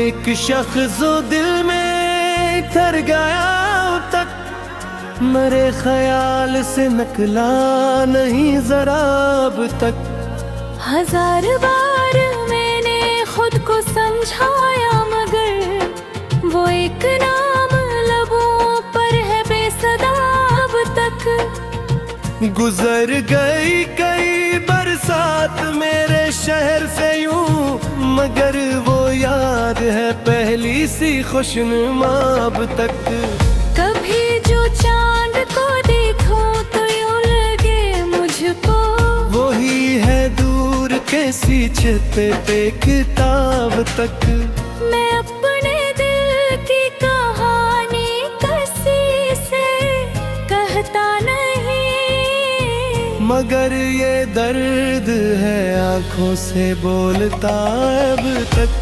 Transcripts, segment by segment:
एक शख्स जो दिल में ठहर गया तक, मेरे ख्याल से निकला नहीं जरा अब तक। हजार बार मैंने खुद को समझाया मगर वो एक नाम लबों पर है बेसदा अब तक। गुजर गई कई बरसात मेरे शहर से यूं, मगर वो याद है पहली सी खुशनुमा अब तक। कभी जो चांद को देखूं तो यूं लगे मुझको वही है दूर कैसी छत पे किताब तक। मैं अपने दिल की कहानी किसी से कहता नहीं, मगर ये दर्द है आंखों से बोलता अब तक।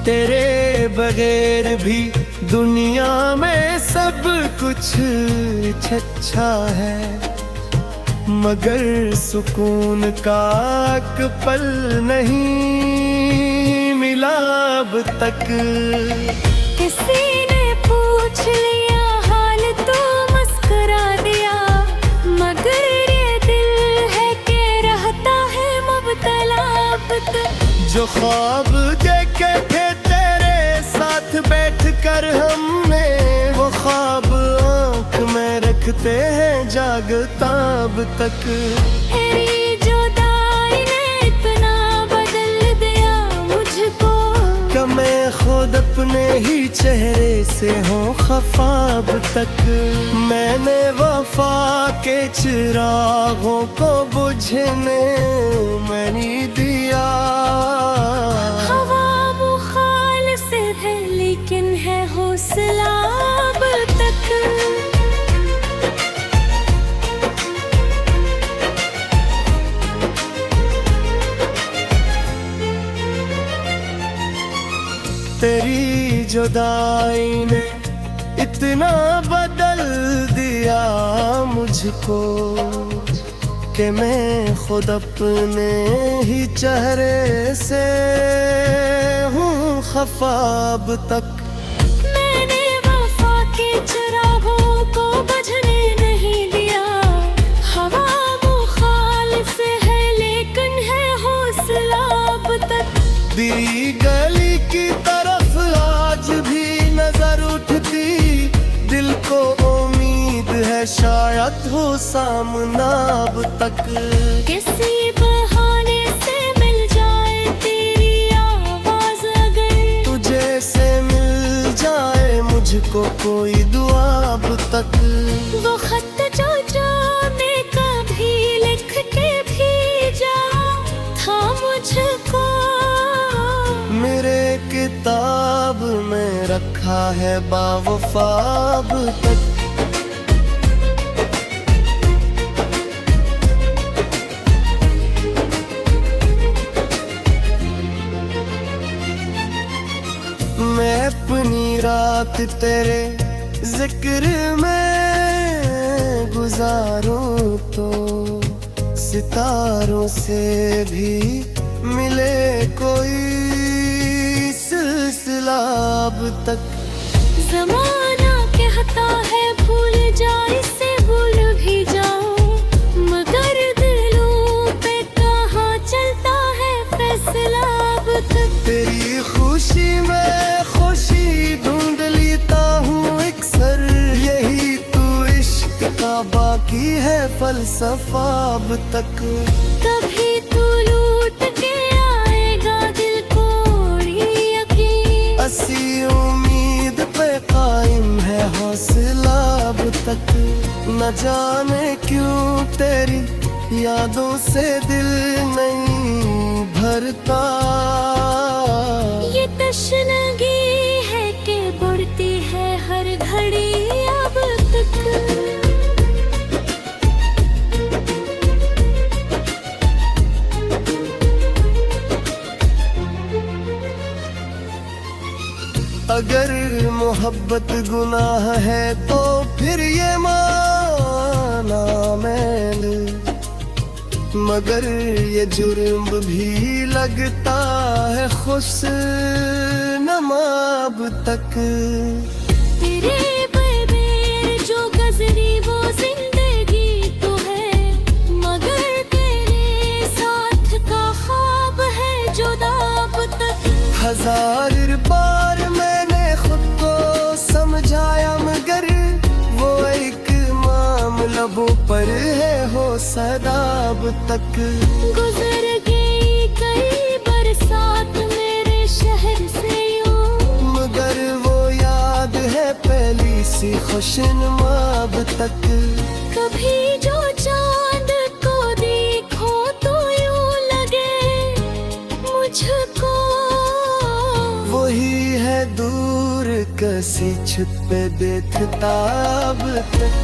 तेरे बगैर भी दुनिया में सब कुछ अच्छा है, मगर सुकून का एक पल नहीं मिला अब तक। किसी ने पूछ लिया हाल तो मुस्कुरा दिया, मगर ये दिल है कि रहता है मुब्तला अब तक। जो ख्वाब देखे थे तेरे साथ बैठ कर हमने, वो ख्वाब आँख में रखते हैं जागता अब तक। तेरी जुदाई ने इतना बदल दिया मुझको कि मैं खुद अपने ही चेहरे से हूँ खफा अब तक। मैंने वफा के चिरागों को बुझने मैं नहीं दिया। हवा मुखालिफ है लेकिन है हौसला अब तक। तेरी जुदाई ने इतना बदल दिया मुझको कि मैं खुद अपने ही चेहरे से हूँ खफा अब तक। मैंने वफा के चिरागों को बुझने नहीं दिया। हवा मुखालिफ है लेकिन है हौसला अब तक। दी गली की तरफ आज भी नजर उठती, दिल को उम्मीद है शायद हो सामना अब तक। किसी बहाने से मिल जाए तेरी आवाज अगर, तुझे से मिल जाए मुझको कोई दुआ अब तक। वो खत जो जाने कभी लिख के भेजा था मुझको, मेरे किताब में रखा है बावफा अब तक। मैं अपनी रात तेरे जिक्र में गुजारूं तो सितारों से भी मिले कोई सिलसिला अब तक। ज़माना कहता है भूल जा इसे भूल भी जाओ, मगर दिलों पे कहाँ चलता है फैसला अब तक। तेरी खुशी में खुशी ढूंढ लेता हूँ अक्सर, यही तू इश्क का बाकी है फलसफा अब तक। कभी तू लूट के आएगा दिल को यकीन, असी उम्मीद पे कायम है हौसला अब तक। न जाने क्यों तेरी यादों से दिल नहीं भरता, ये तशनगी है कि बढ़ती है हर घड़ी अब तक। अगर मोहब्बत गुनाह है तो फिर ये माना मैंने, मगर ये जुर्म भी लगता है खुशनमा अब तक। तेरे बेर जो गजरी वो जिंदगी तो है, मगर तेरे साथ का ख्वाब है जुदा अब तक। हजार बार मैंने खुद को समझाया, मगर वो एक मामला लबों पर है हो सदा अब तक। गुजर गई कई बरसात मेरे शहर से यूं, मगर वो याद है पहली सी खुशनुमा अब तक। कभी जो चांद को देखो तो यूं लगे मुझको वही है दूर कसी छत पे देखता अब तक।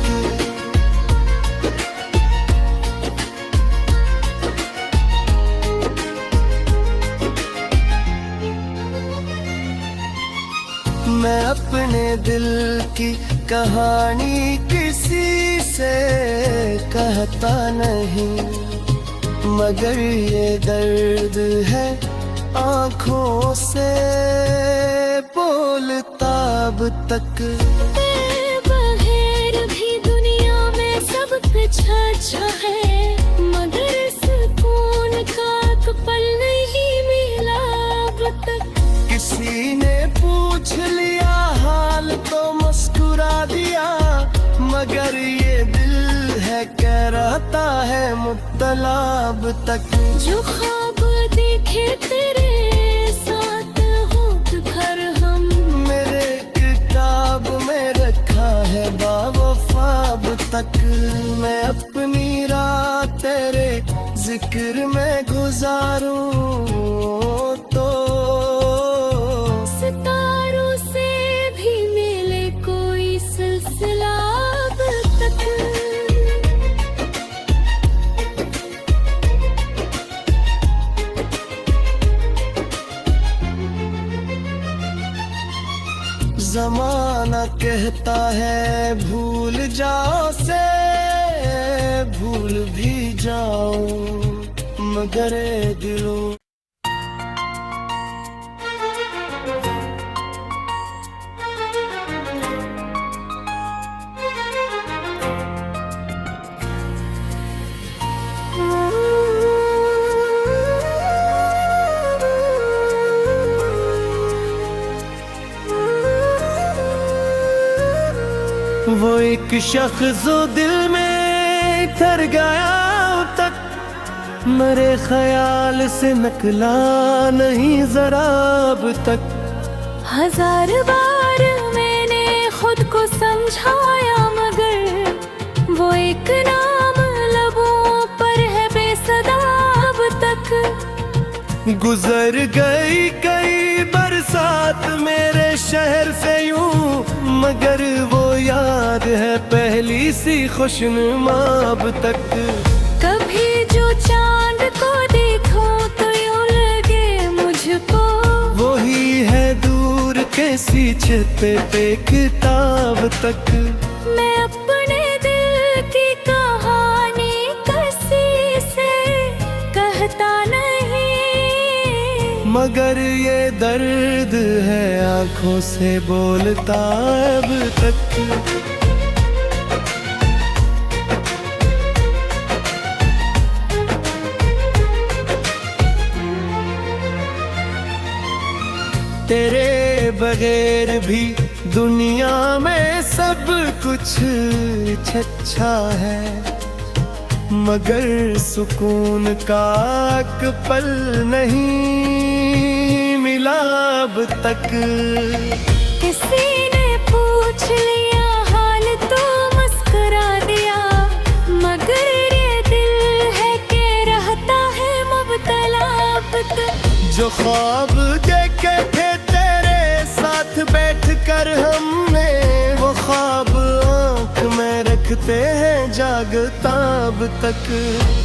मैं अपने दिल की कहानी किसी से कहता नहीं, मगर ये दर्द है आँखों से बोलता अब तक। तेरे बगैर भी दुनिया में सब कुछ अच्छा है, मगर सुकून का एक पल नहीं मिला अब तक। किसी ने पूछ लिया हाल तो मुस्कुरा दिया, मगर ये दिल है कह रहता है मुब्तला अब तक। जो ख्वाब देखे तेरे साथ हो घर हम, मेरे किताब में रखा है बावफा अब तक। मैं अपनी रात तेरे जिक्र में गुजारूं तो सितारों से भी मिले कोई सिलसिला अब तक। जमाना कहता है भूल जाओ से भूल भी जाओ, मगर ए दिलों वो एक शख्स जो दिल में ठहर गया अब तक, मेरे ख्याल से निकला नहीं जरा अब तक। हजार बार मैंने खुद को समझाया, मगर वो एक नाम लबों पर है बेसदा अब तक। गुजर गई कई बरसात मेरे शहर से यूं, मगर वो याद है पहली सी खुशनुमा अब तक। कभी जो चांद को देखो तो यूं लगे मुझको वही है दूर कैसी छत पे किताब तक। मैं अपने दिल की कहानी किसी से कहता नहीं, मगर ये दर्द है आंखों से बोलता अब तक। तेरे बगैर भी दुनिया में सब कुछ अच्छा है, मगर सुकून का एक पल नहीं मिला अब तक। किसी ने पूछ लिया हाल तो मुस्कुरा दिया, मगर ये दिल है के रहता है मुब्तला अब तक। जो ख्वाब देखे थे तेरे साथ बैठ कर हमने, वो ख्वाब आँख में रखते हैं जागता अब तक।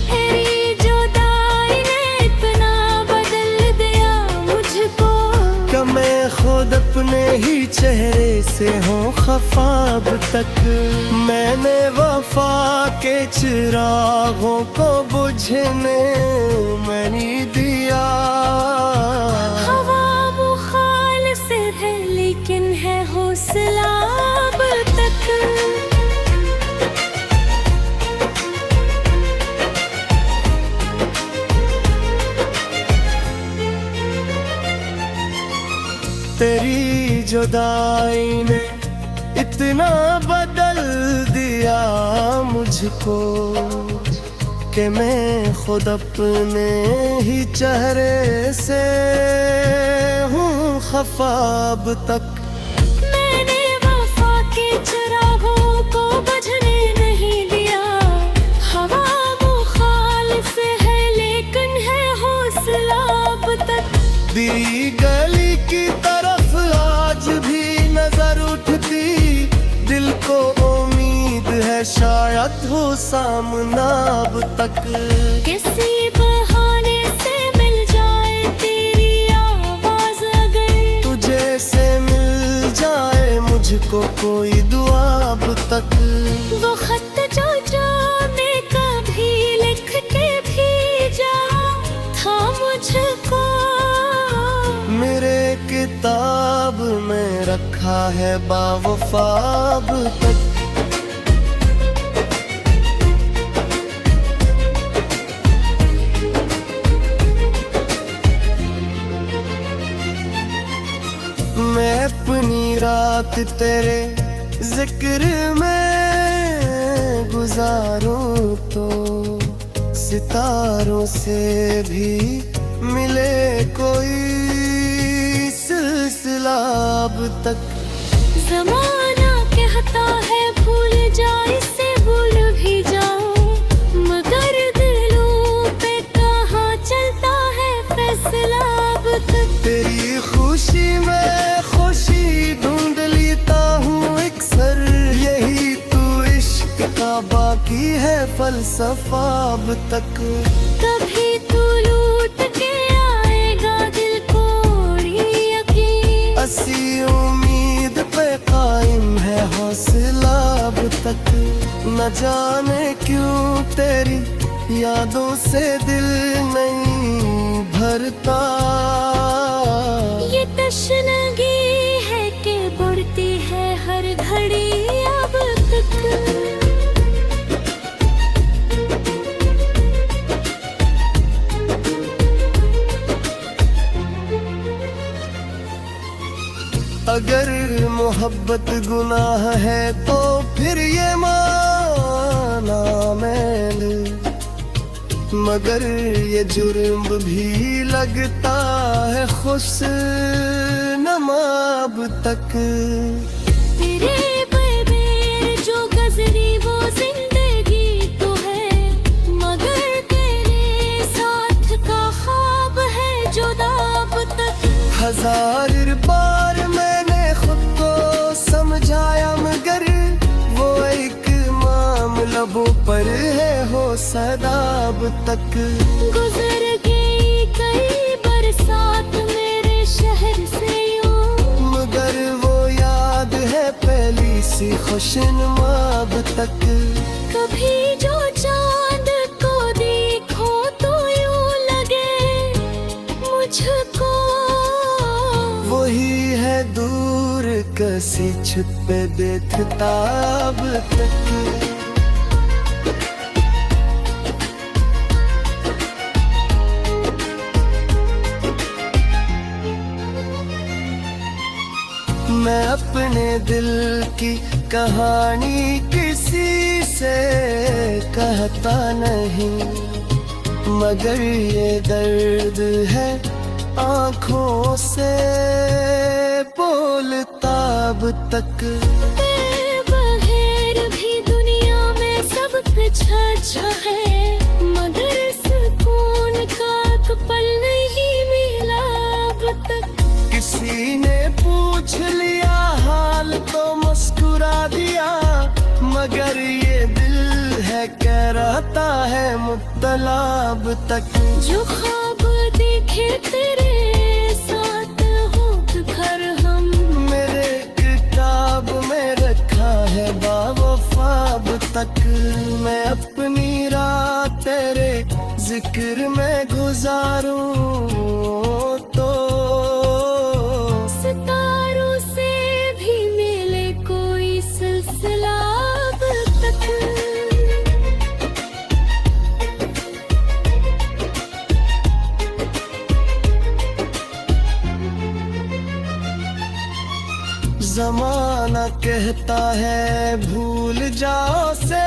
तेरी जुदाई ने इतना बदल दिया मुझको, कि मैं खुद अपने ही चेहरे से हो खफा अब तक। मैंने वफा के चिरागों को बुझने नहीं दिया। हवा मुखालिफ है लेकिन है हौसला अब तक। तेरी जुदाई ने इतना बदल दिया मुझको कि मैं खुद अपने ही चेहरे से हूँ खफा अब तक। मैंने वफा के चिरागों को बुझने नहीं दिया। हवा मुखालिफ है लेकिन है हौसला अब तक। दी गली की तरफ आज भी नजर उठती, दिल को उम्मीद है शायद हो सामना अब तक। किसी बहाने से मिल जाए तेरी आवाज अगर, तुझे से मिल जाए मुझको कोई दुआ अब तक। वो खत जो जाने कभी लिख के भेजा था मुझको, मेरे किताब में रखा है बावफा अब तक। मैं अपनी रात तेरे जिक्र में गुजारूं तो सितारों से भी मिले कोई सिलसिला अब तक। ज़माना कहता है भूल जा इसे भूल भी जाओ, मगर दिलों पे कहाँ चलता है फैसला अब तक। तेरी खुशी में खुशी ढूंढ लेता हूँ अक्सर, यही तू इश्क का बाकी है फलसफा अब तक। कभी तू लूट के आएगा दिल को यकीन, ऐसी उम्मीद पे कायम है हौसला अब तक। न जाने क्यों तेरी यादों से दिल नहीं भरता, ये तशनगी है कि बढ़ती है हर घड़ी अब तक। अगर मोहब्बत गुनाह है तो फिर ये माना मैंने, मगर ये जुर्म भी लगता है खुशनुमा अब तक। तेरे बगैर जो गुजरी वो जिंदगी तो है, मगर तेरे साथ का ख्वाब है जुदा अब तक। हजार बार मैंने खुद को समझाया मगर वो एक मामला वो पर है हो सदा अब तक। गुजर गई कई बरसात मेरे शहर से यूं, मगर वो याद है पहली सी खुशनुमा अब तक। कभी जो चांद को देखो तो यूं लगे मुझको, वही है दूर कसी छुप पे देखता अब तक। मैं अपने दिल की कहानी किसी से कहता नहीं, मगर ये दर्द है आँखों से बोलता अब तक। बगैर भी दुनिया में सब कुछ अच्छा है, मगर सुकून का एक पल नहीं मिला अब तक। किसी ने पूछ लिया हाल तो मुस्कुरा दिया, मगर ये दिल है कह रहता है मुब्तला अब तक। जो ख्वाब देखे तेरे साथ हो घर हम मैं अपनी रात तेरे जिक्र में गुजारूं तो सितारों से भी मिले कोई सिलसिला अब तक। जमाना कहता है भूल जाओ से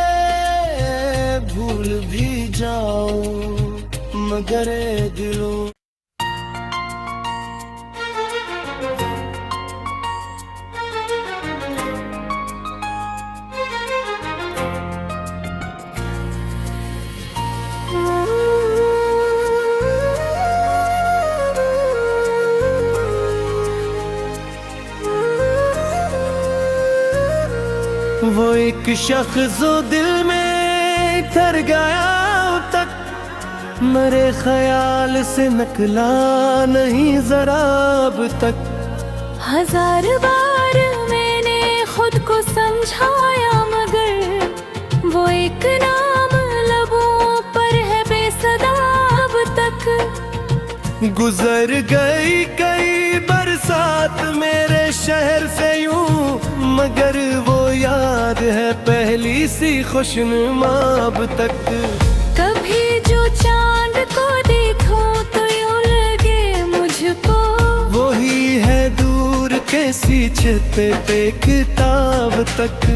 भूल भी जाओ, मगर ए दिलों वो एक शख्स जो दिल में ठहर गया अब तक, मेरे ख्याल से निकला नहीं जरा अब तक। हजार बार मैंने खुद को समझाया मगर वो एक नाम लबों पर है बेसदा अब तक। गुजर गई कई बरसात मेरे शहर से यूं, मगर वो याद है पहली सी खुशनुमा अब तक। कभी जो चांद को देखो तो यूं लगे मुझको वही है दूर कैसी छत पे किताब तक।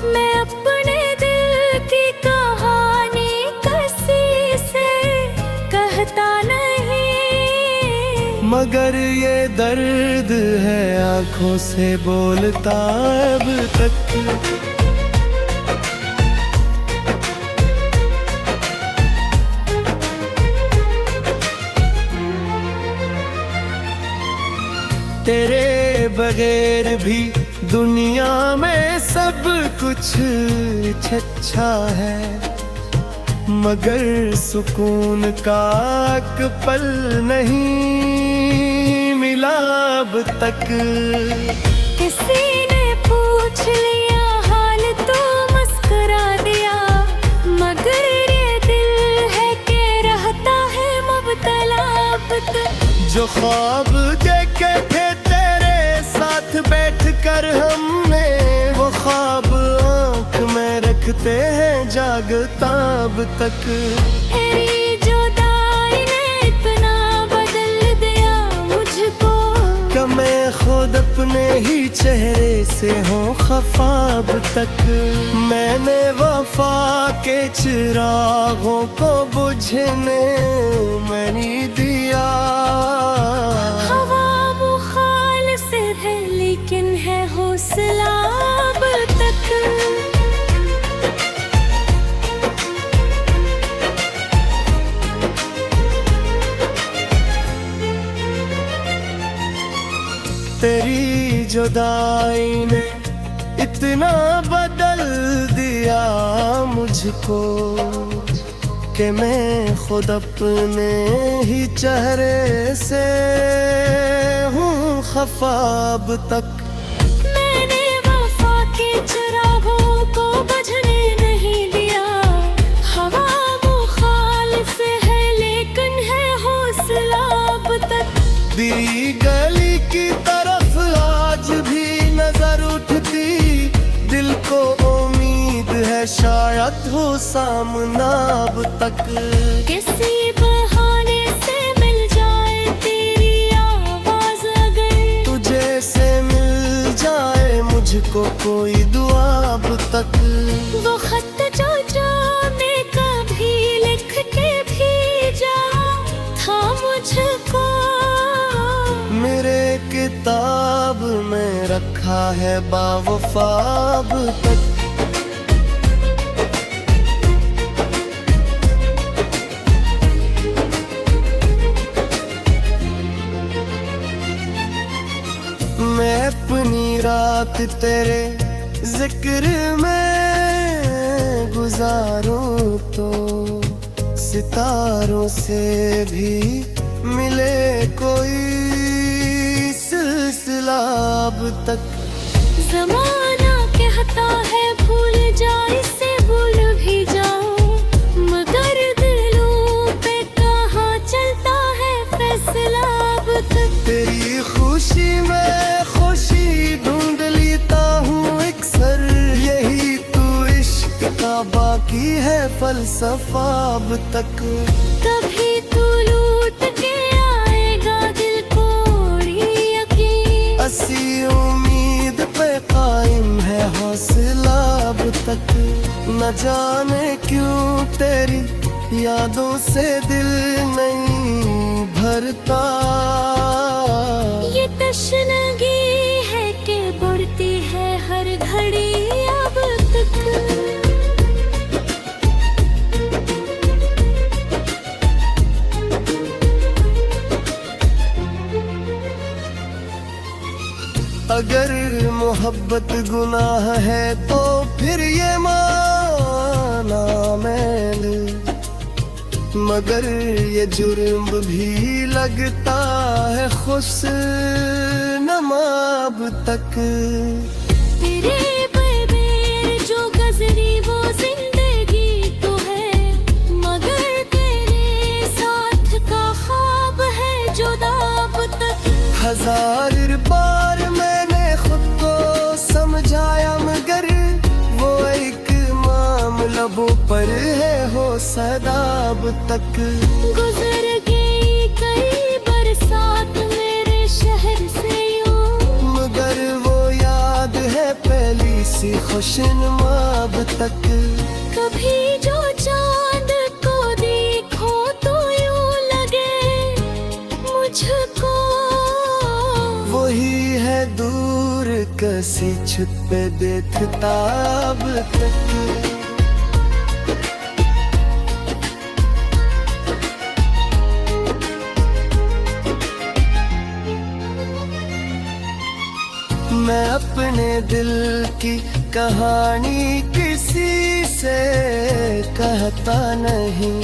मैं अपने दिल की कहानी किसी से कहता नहीं, मगर ये दर्द है आंखों से बोलता अब तक। तेरे बगैर भी दुनिया में सब कुछ अच्छा है, मगर सुकून का एक पल नहीं मिला अब तक। किसी ने पूछ लिया हाल तो मुस्कुरा दिया, मगर ये दिल है कि रहता है मुब्तला अब तक। जो ख्वाब देखे थे तेरे साथ बैठ कर हमने, वो ख्वाब आँख में रखते हैं जागता अब तक। तेरी जुदाई ने इतना बदल दिया मुझको कि मैं खुद अपने ही चेहरे से हूँ खफा अब तक। मैंने वफा के चिरागों को बुझने मैं नहीं दिया। हवा मुखालिफ है लेकिन है हौसला अब तक। तेरी जुदाई ने इतना बदल दिया मुझको कि मैं खुद अपने ही चेहरे से हूँ खफा अब तक। मैंने वफा के चिरागों को बुझने नहीं दिया। हवा मुखालिफ है लेकिन है हौसला अब तक। दी गली की तरफ आज भी नजर उठती, दिल को उम्मीद है शायद हो सामना अब तक। किसी बहाने से मिल जाए तेरी आवाज अगर, तुझे से मिल जाए मुझको कोई दुआ अब तक। वो खत जो जाने कभी लिख के भेजा था मुझको, मेरे किताब में रखा है बावफा अब तक। मैं अपनी रात तेरे जिक्र में गुजारूं तो सितारों से भी मिले कोई सिलसिला अब तक। जमाना कहता है भूल जा इसे भूल भी जाऊं, मगर दिलों पे कहाँ चलता है फैसला अब तक। तेरी खुशी में खुशी ढूंढ लेता हूँ अक्सर, यही तो इश्क का बाकी है फलसफा अब तक। कभी तू लूट के आएगा दिल कोरी यकीन, असी उम्मीद पे कायम है हौसला अब तक। न जाने क्यों तेरी यादों से दिल नहीं भरता, ये तशनगी है कि बढ़ती है हर घड़ी अब तक। अगर मोहब्बत गुनाह है तो फिर ये माना मैंने, मगर ये जुर्म भी लगता है खुशनुमा अब तक। तेरे बेर जो गजरी वो जिंदगी तो है, मगर तेरे साथ का ख्वाब है जुदा अब तक। हजार बार मैंने खुद को समझाया, मगर वो एक मामला वो पर है हो सदा अब तक। गुजर गई कई बरसात मेरे शहर से यूं, मगर वो याद है पहली सी खुशनुमा अब तक। कभी जो चांद को देखो तो यूं लगे मुझको, वही है दूर कसी छुपे देखता अब तक। मैं अपने दिल की कहानी किसी से कहता नहीं,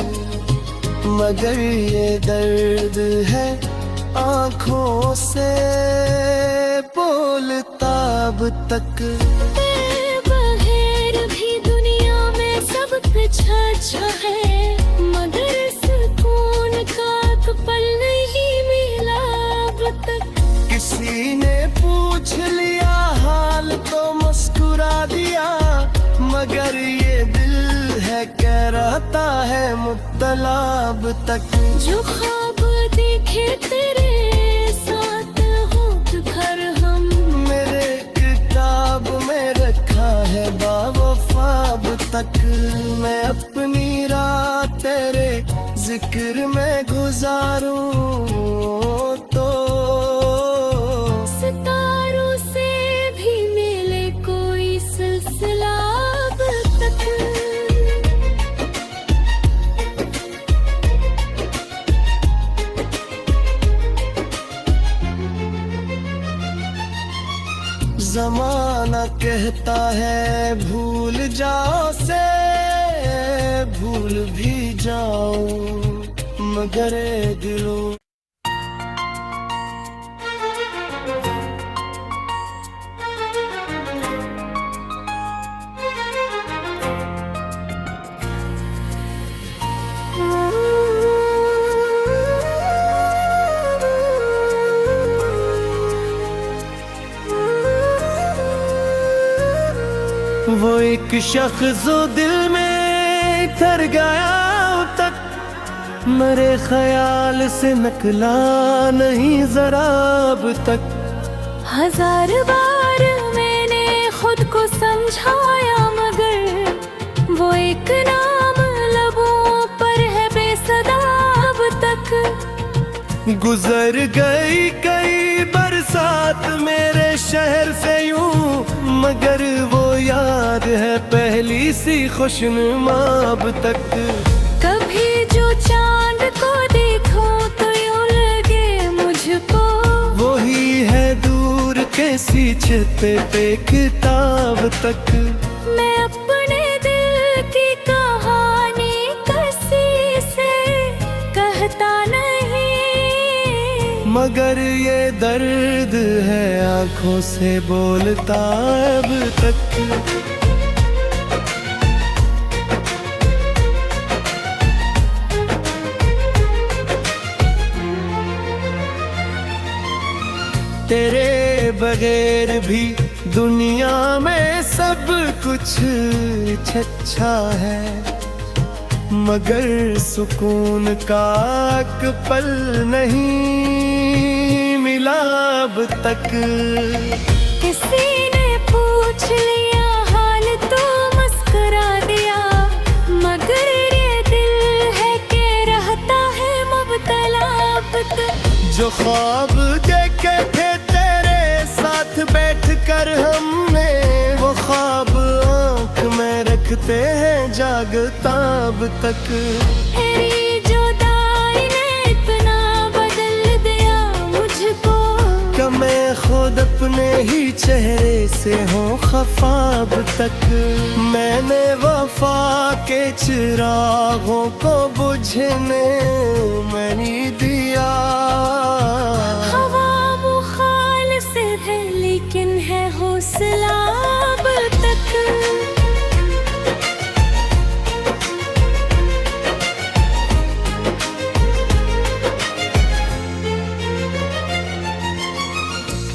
मगर ये दर्द है आँखों से बोलता अब तक। बगैर भी दुनिया में सब कुछ अच्छा है, मगर सुकून का तो पल नहीं मिला अब तक। किसी ने पूछ लिया हाल तो मुस्कुरा दिया, मगर ये दिल है कह रहता है मुब्तला अब तक। जो ख्वाब देखे तेरे साथ हो घर हम, मेरे किताब में रखा है बावफा अब तक। मैं अपनी रात तेरे जिक्र में गुजारूं तो सितारों से भी मिले कोई सिलसिला अब तक। जमाना कहता है भूल जाओ से भूल भी जाओ, मगर ए दिलों वो एक शख्स जो दिल में ठहर गया अब तक, मेरे ख्याल से निकला नहीं जरा अब तक। हजार बार मैंने खुद को समझाया, मगर वो एक नाम लबों पर है बेसदा अब तक। गुजर गई कई बरसात मेरे शहर से यूं, मगर वो याद है पहली सी खुशनुमा अब तक। कभी जो चांद को देखो तो यूं लगे मुझको, वही है दूर कैसी छते पे किताब तक। मैं अपने दिल की कहानी किसी से कहता नहीं, मगर ये दर्द है आंखों से बोलता अब तक। तेरे बगैर भी दुनिया में सब कुछ अच्छा है, मगर सुकून का एक पल नहीं मिला अब तक। किसी ने पूछ लिया हाल तो मुस्कुरा दिया, मगर ये दिल है कि रहता है मुब्तला अब तक। जो ख्वाब देखे थे तेरे साथ बैठकर हमने, वो ख्वाब आँख में रखते हैं जागता अब तक। तेरी जुदाई ने इतना बदल दिया मुझको, कि मैं खुद अपने ही चेहरे से हूँ खफा अब तक। मैंने वफा के चिरागों को बुझने मैं नहीं दिया। हवा मुखालिफ है लेकिन है हौसला अब तक।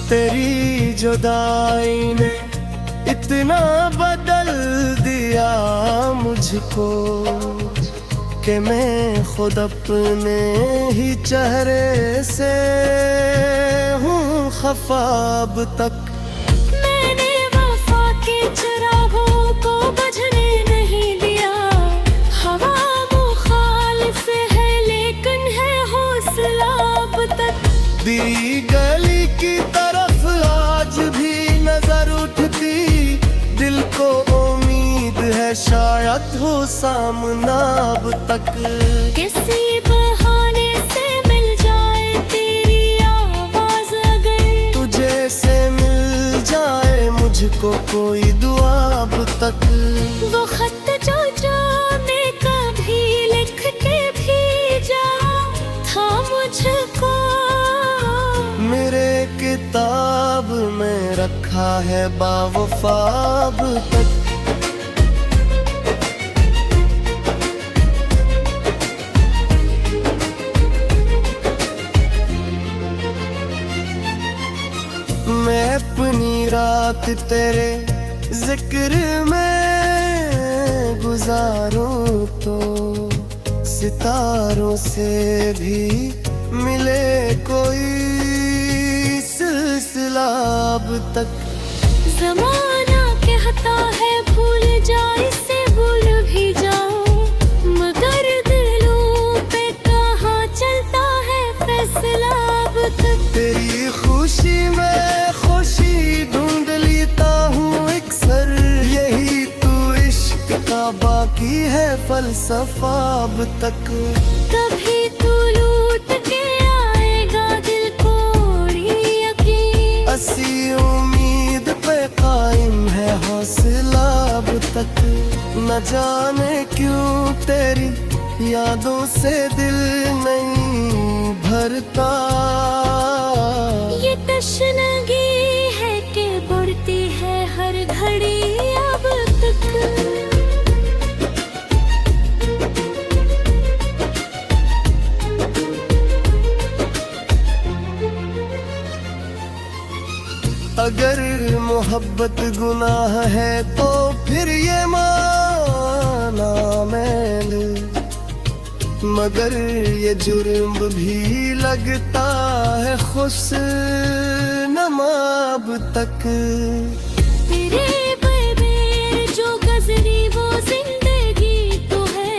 तेरी जुदाई ने इतना बदल दिया मुझको, कि मैं खुद अपने ही चेहरे से हूँ खफा अब तक। मैंने वफा के चिरागों को बुझने नहीं दिया। हवा मुखालिफ है लेकिन है हौसला अब तक। दी गली की तरफ आज भी नजर उठती, दिल को उम्मीद है शायद हो सामना अब तक। किसी बहाने से मिल जाए तेरी आवाज अगर, तुझे से मिल जाए मुझको कोई दुआ अब तक। वो खत जो जाने कभी लिख के भेजा था मुझको, मेरे किताब में रखा है बावफा अब तक। मैं अपनी रात तेरे जिक्र में गुजारूं तो सितारों से भी मिले कोई सिलसिला अब तक। ज़माना कहता है भूल जा इसे भूल भी जाऊं, मगर दिलों पे कहाँ चलता है फैसला अब तक। तेरी खुशी में खुशी ढूंढ लेता हूँ अक्सर, यही तू इश्क का बाकी है फलसफा अब तक। कभी तू लूट के आएगा दिल को यकीन, असी उम्मीद पे कायम है हौसला अब तक। न जाने क्यों तेरी यादों से दिल नहीं भरता, ये तशनगी है कि बढ़ती है हर घड़ी अब तक। अगर मोहब्बत गुनाह है तो फिर ये माना मैंने, मगर ये जुर्म भी लगता है खुशनुमा अब तक। तेरे बेबेर जो गजरी वो जिंदगी तो है,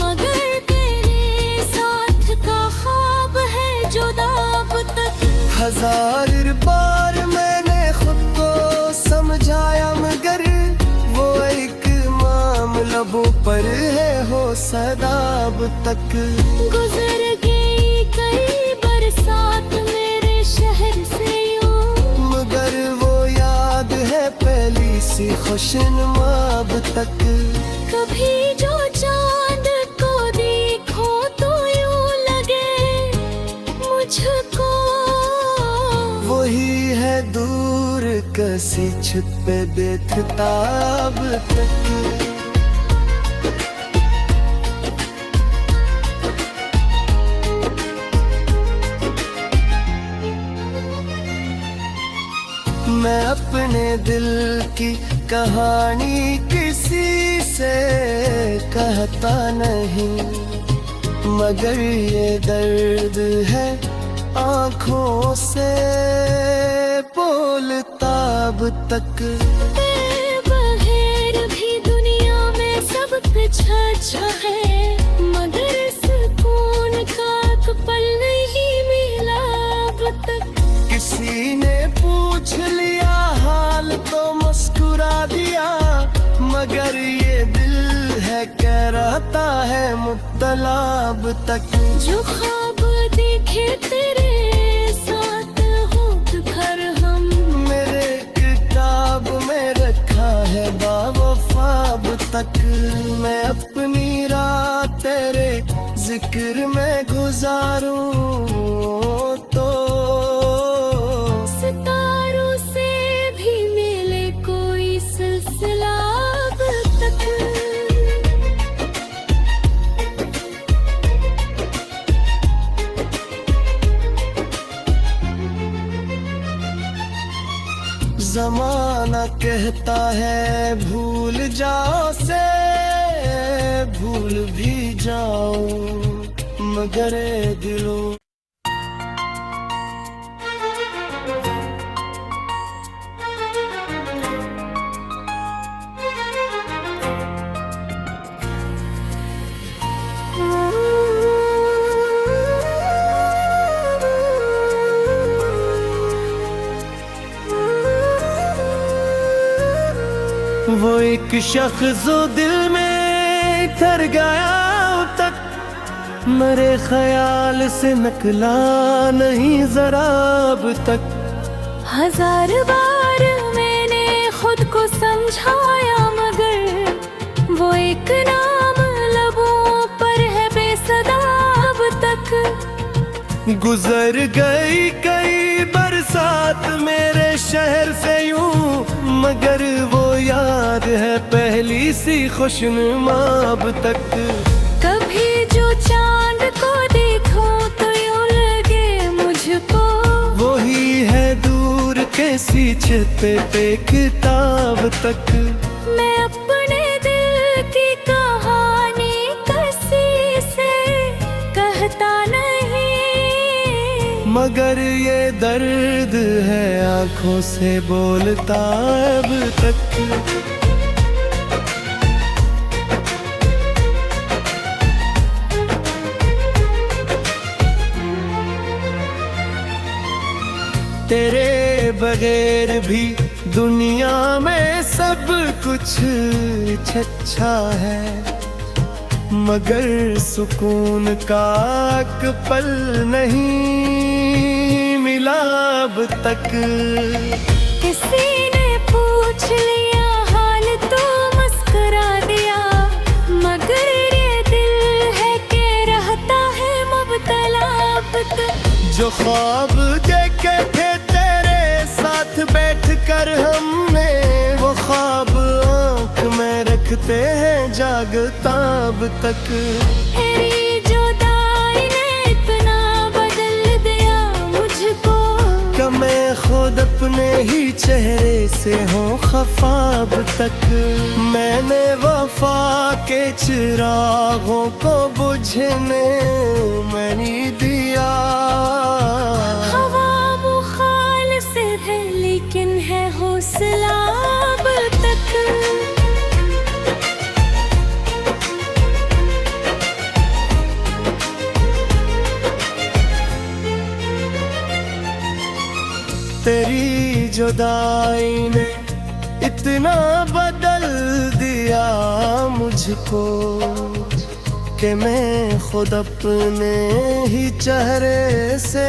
मगर तेरे साथ का ख्वाब है जुदा अब तक। हजार बार मैंने खुद को समझाया मगर वो एक मामला लबों पर है हो सदा अब तक। गुजर गई कई बरसात मेरे शहर से यूं, मगर वो याद है पहली सी खुशनुमा अब तक। कभी जो चांद को देखो तो यूं लगे मुझको वही है दूर कसी छत पे देखता अब तक। मैं अपने दिल की कहानी किसी से कहता नहीं, मगर ये दर्द है आँखों से बोलता अब तक। तेरे बगैर भी दुनिया में सब कुछ अच्छा है, मगर सुकून का एक पल नहीं मिला अब तक। किसी ने पूछ लिया हाल तो मुस्कुरा दिया, मगर ये दिल है कह रहता है मुब्तला अब तक। जो ख्वाब देखे तेरे साथ होठ भर हम, मेरे किताब में रखा है बावफा अब तक। मैं अपनी रात तेरे जिक्र में गुजारूं तो सितारों से भी मिले कोई सिलसिला अब तक। जमाना कहता है भूल जाओ से भूल भी जाओ, मगर ए दिलों वो एक शख्स जो दिल में ठहर गया अब तक, मेरे ख्याल से निकला नहीं जरा अब तक। हजार बार मैंने खुद को समझाया, मगर वो एक नाम लबों पर है बेसदा अब तक। गुजर गई कई बरसात मेरे शहर से यूं, मगर वो याद है पहली सी खुशनुमा अब तक। कभी जो चांद को देखो तो यूं लगे मुझको, वही है दूर कैसी छत पे किताब तक। मैं अपने दिल की कहानी किसी से कहता नहीं, मगर ये दर्द है आंखों से बोलता अब तक। तेरे बगैर भी दुनिया में सब कुछ अच्छा है, मगर सुकून का एक पल नहीं मिला अब तक। किसी ने पूछ लिया हाल तो मुस्कुरा दिया, मगर ये दिल है कि रहता है मुब्तला अब तक। जो ख्वाब देखे थे तेरे साथ बैठ कर हमने, वो ख्वाब आँख में रखते हैं जागता अब तक। तेरी जुदाई ने इतना बदल दिया मुझको, कि मैं खुद अपने ही चेहरे से हूँ खफा अब तक। मैंने वफा के चिरागों को बुझने मैं नहीं दिया। हवा मुखालिफ है लेकिन है हौसला अब तक। तेरी जुदाई ने इतना बदल दिया मुझको, कि मैं खुद अपने ही चेहरे से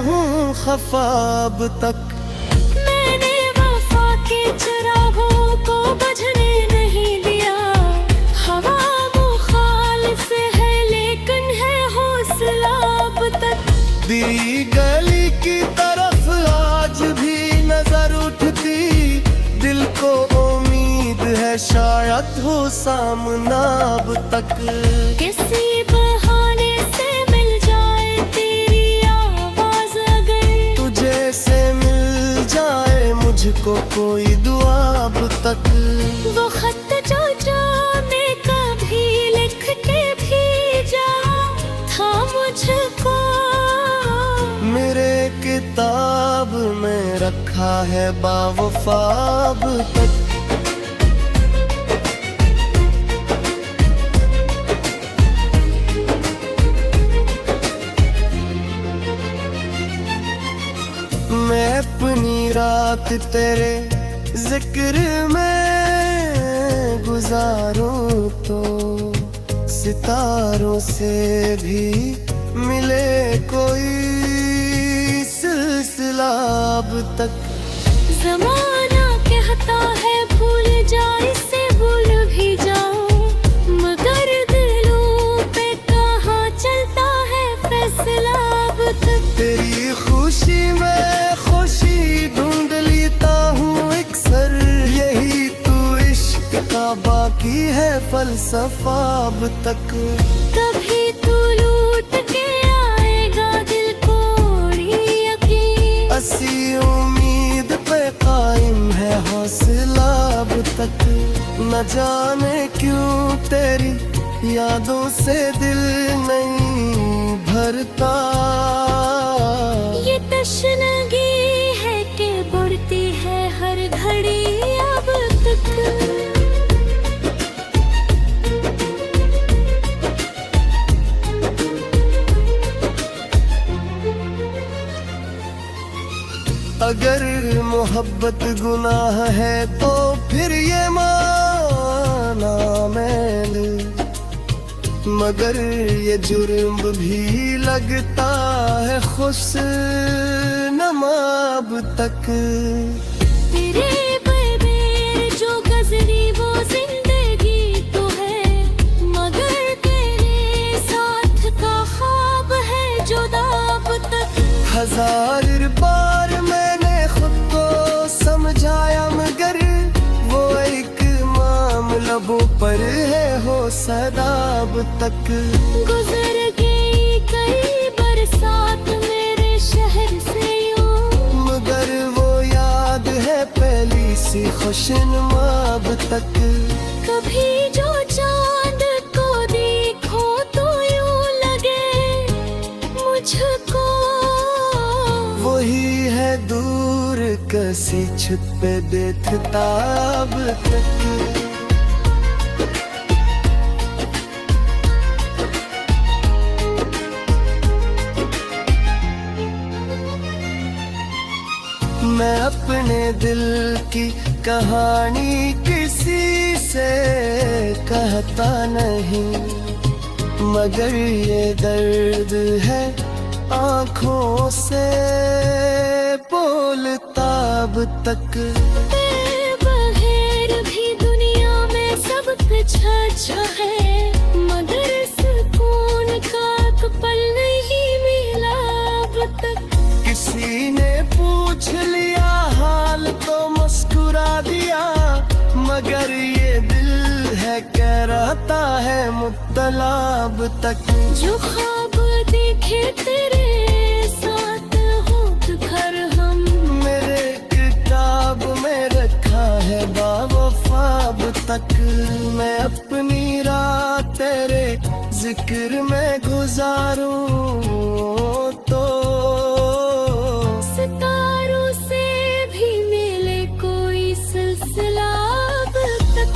हूँ खफा अब तक। मैंने वफा के चिरागों को बुझने नहीं दिया, हवा मुखालिफ है लेकिन है हौसला अब तक। दी गली की तरफ आज भी नजर उठती, दिल को उम्मीद है शायद हो सामना अब तक। किसी बहाने से मिल जाए तेरी आवाज अगर, तुझे से मिल मुझको कोई दुआ अब तक। वो खत जो जाने कभी लिख के भेजा था मुझको, मेरे किताब में रखा है बावफा अब तक। मैं अपनी रात तेरे जिक्र में गुजारूं तो सितारों से भी मिले कोई सिलसिला अब तक। ज़माना कहता है भूल जा इसे भूल भी जाओ, मगर दिलों पे कहाँ चलता है फैसला अब तक। तेरी खुशी में खुशी ढूंढ लेता हूँ अक्सर, यही तू इश्क का बाकी है फलसफा अब तक। कभी तू लूट के आएगा दिल को यकीन, असी उम्मीद पे कायम है हौसला अब तक। न जाने क्यों तेरी यादों से दिल नहीं भरता, ये तशनगी है कि बढ़ती है हर घड़ी अब तक। अगर मोहब्बत गुनाह है तो फिर ये माना मैंने, मगर ये जुर्म भी लगता है खुशनुमा अब तक। तेरे बेर जो गजरी वो जिंदगी तो है, मगर तेरे साथ का ख्वाब है जुदा अब तक। हजार बार मैंने खुद को समझाया मगर वो एक मामला लबों पर है हो सदा अब तक। गुजर गई कई बरसात मेरे शहर से यूं, मगर वो याद है पहली सी खुशनुमा अब तक। कभी जो चांद को देखो तो यूं लगे मुझको वही है दूर कसी छत पे देखता अब तक। मैं अपने दिल की कहानी किसी से कहता नहीं, मगर ये दर्द है आँखों से बोलता अब तक। तेरे बगैर भी दुनिया में सब कुछ अच्छा है, मगर सुकून का एक पल नहीं मिला अब तक। किसी ने पूछ लिया हाल तो मुस्कुरा दिया, मगर ये दिल है कह रहता है मुब्तला अब तक। जो ख्वाब देखे तेरे साथ हो घर हम, मेरे किताब में रखा है बावफा अब तक। मैं अपनी रात तेरे जिक्र में गुजारूं तो सितारों से भी मिले कोई सिलसिला अब तक।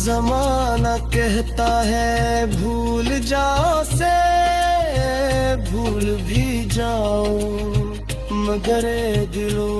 जमाना कहता है भूल जाओ से भूल भी जाओ, मगर दिलों